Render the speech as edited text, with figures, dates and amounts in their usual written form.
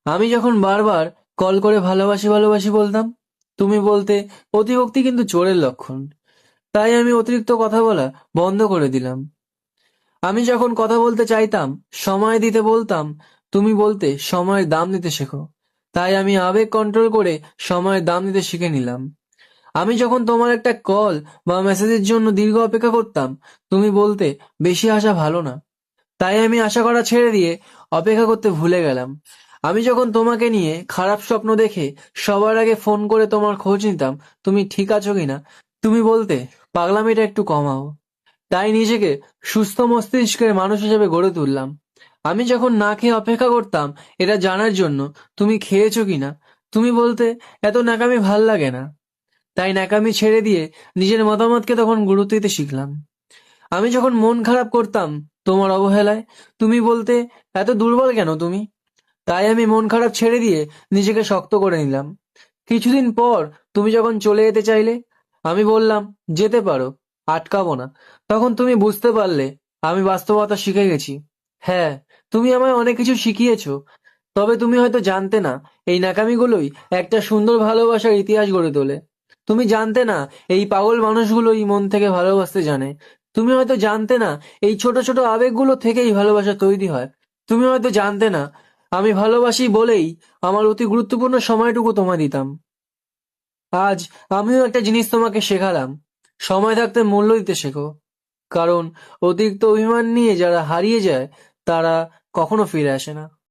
আমি যখন বারবার কল করে ভালোবাসি ভালোবাসি বলতাম, তুমি বলতে অতিভক্তি কিন্তু চোরের লক্ষণ। তাই আমি অতিরিক্ত কথা বলা বন্ধ করে দিলাম। আমি যখন কথা বলতে চাইতাম, সময় দিতে বলতাম, তুমি বলতে সময়ের দাম দিতে শেখো। তাই আমি আবেগ কন্ট্রোল করে সময়ের দাম দিতে শিখে নিলাম। আমি যখন তোমার একটা কল বা মেসেজের জন্য দীর্ঘ অপেক্ষা করতাম, তুমি বলতে বেশি আশা ভালো না। তাই আমি আশা করা ছেড়ে দিয়ে অপেক্ষা করতে ভুলে গেলাম। আমি যখন তোমাকে নিয়ে খারাপ স্বপ্ন দেখে সবার আগে ফোন করে তোমার খোঁজ নিতাম, তুমি ঠিক আছো কিনা, তুমি বলতে পাগলামিটা একটু কমাও। তাই নিজেকে সুস্থ মস্তিষ্কের মানুষ হিসেবে গড়ে তুললাম। আমি যখন না খেয়ে অপেক্ষা করতাম এটা জানার জন্য তুমি খেয়েছো কিনা, তুমি বলতে এত ন্যাকামি ভাল লাগে না। তাই ন্যাকামি ছেড়ে দিয়ে নিজের মতামতকে তখন গুরুত্ব দিতে শিখলাম। আমি যখন মন খারাপ করতাম তোমার অবহেলায়, তুমি বলতে এত দুর্বল কেন তুমি। তাই আমি মন খারাপ ছেড়ে দিয়ে নিজেকে শক্ত করে নিলাম। কিছুদিন পর তুমি যখন চলে যেতে চাইলে, আমি বললাম যেতে পারো, আটকাবো না। তখন তুমি বুঝতে পারলে আমি বাস্তবতা শিখে গেছি। হ্যাঁ, তুমি আমায় অনেক কিছু শিখিয়েছো। তবে তুমি হয়তো জানতে না, এই ন্যাকামিগুলোই একটা সুন্দর ভালোবাসার ইতিহাস গড়ে তোলে। তুমি জানতে না, এই পাগল মানুষগুলোই মন থেকে ভালোবাসতে জানে। তুমি হয়তো জানতে না, এই ছোট ছোট আবেগগুলো থেকেই ভালোবাসা তৈরি হয়। তুমি হয়তো জানতে না, আমি ভালোবাসি বলেই আমার অতি গুরুত্বপূর্ণ সময়টুকু তোমায় দিতাম। আজ আমিও একটা জিনিস তোমাকে শেখালাম, সময় থাকতে মূল্য দিতে শেখো। কারণ অতিরিক্ত অভিমান নিয়ে যারা হারিয়ে যায় তারা কখনো ফিরে আসে না।